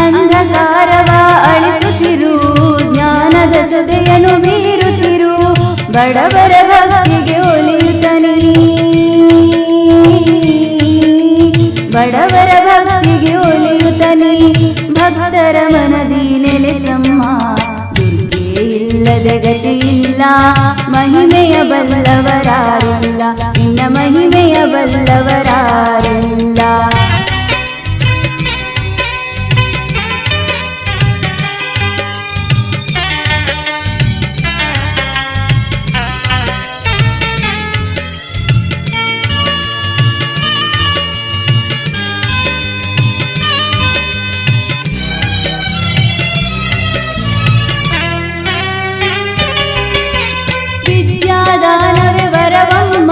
ಅಂಧಕಾರವ ಅಳಿಸುತ್ತಿರು, ಜ್ಞಾನದ ಸುದೆಯನ್ನು ಬೀರುತ್ತಿರು, ಬಡವರ ಭಕ್ತಿಗೆ ಒಲಿಯುತ್ತನಿ, ಬಡವರ ಭಕ್ತಿಗೆ ಒಲಿಯುತ್ತನಿ, ಭಕ್ತರ ಮನದಿ ನೆಲೆಸಮ್ಮ, ದುರ್ಗೆ ಇಲ್ಲದೆ ಗತಿ ಇಲ್ಲ, ಮಹಿಮೆಯ ಬಲ್ಲವರಾರಿಲ್ಲ, ನಿನ್ನ ಮಹಿಮೆಯ ಬಲ್ಲವರಾರಿಲ್ಲ. ವಿದ್ಯಾದಾನವೇ ವರವಮ್ಮ,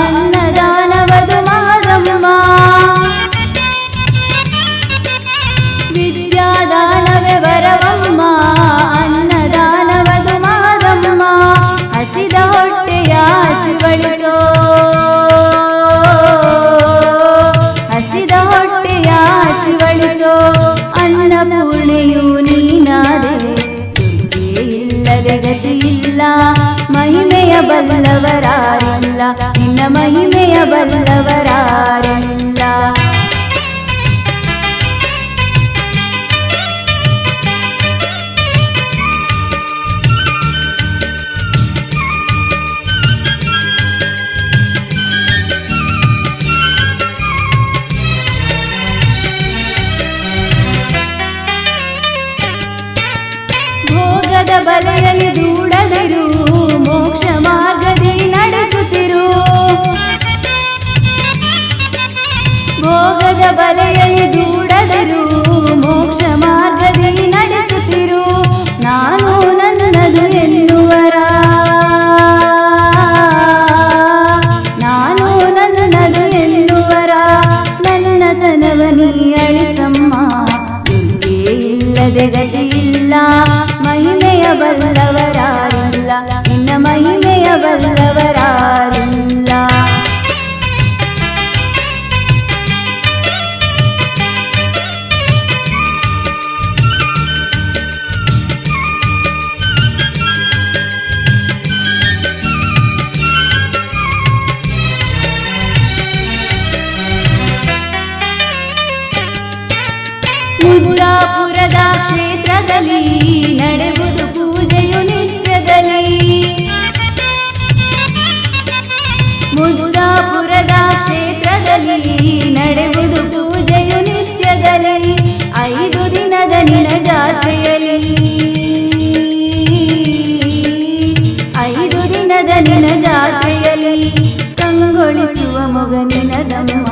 ಅನ್ನದಾನವದು ಮಹದಮ್ಮ, ವಿದ್ಯಾದಾನವೇ ವರವಮ್ಮ, ಅನ್ನದಾನವದು ಮಹದಮ್ಮ, ಹಸಿದ ಹೊಟ್ಟೆಯ ಹಸಿವಳಿಸೋ, ಹಸಿದ ಹೊಟ್ಟೆಯ ಹಸಿವಳಿಸೋ, ಅನ್ನಪೂರ್ಣೆಯು ನೀನಾದೆ, ದುರ್ಗೆ ಇಲ್ಲದೆ ಗತಿ ಇಲ್ಲ, ಮಹಿಮೆಯ ಬಲ್ಲವರಾರಿಲ್ಲ, ನಿನ್ನ ಮಹಿಮೆಯ ಬಲ್ಲವರಾರಿಲ್ಲ. ಭೋಗದ ಬಲೆಯಲ್ಲಿ ದೂಡದಿರು, ಮೋಕ್ಷ ಮಾರ್ಗದಿ ನಡೆಸುತ್ತಿರು, ಭೋಗದ ಬಲೆಯಲ್ಲಿ ದೂಡದಿರು, ಮೋಕ್ಷ ಮಾರ್ಗದಿ ನಡೆಸುತ್ತಿರು, ನಾನು ನನ್ನದು ಎನ್ನುವರ, ನಾನು ನನ್ನದು ಎನ್ನುವರ, ನನ್ನತನವ ನೀ ಅಳಿಸಮ್ಮ, ದುರ್ಗೆ ಇಲ್ಲದೆ ಗತಿ ಇಲ್ಲ, ಮಹಿಮೆಯ ಬಲ್ಲವರಾರಿಲ್ಲ, ನಿನ್ನ ಮಹಿಮೆಯ ಬಲ್ಲವರಾರಿಲ್ಲ. ಮುದ್ದಾಪುರದ ಕ್ಷೇತ್ರದಲ್ಲಿ ನಡೆಯುವುದು ಪೂಜೆಯು ನಿತ್ಯದಲ್ಲಿ, ಮುದ್ದಾಪುರದ ಕ್ಷೇತ್ರದಲ್ಲಿ ನಡೆಯುವುದು ಪೂಜೆಯು ನಿತ್ಯದಲ್ಲಿ, 5 ದಿನದ ನಿನ ಜಾತ್ರೆಯಲ್ಲಿ, 5 ದಿನದ ನಿನ ಜಾತ್ರೆಯಲ್ಲಿ, ಕಂಗೊಳಿಸುವ ಮೊಗ ನಿನದಮ್ಮ,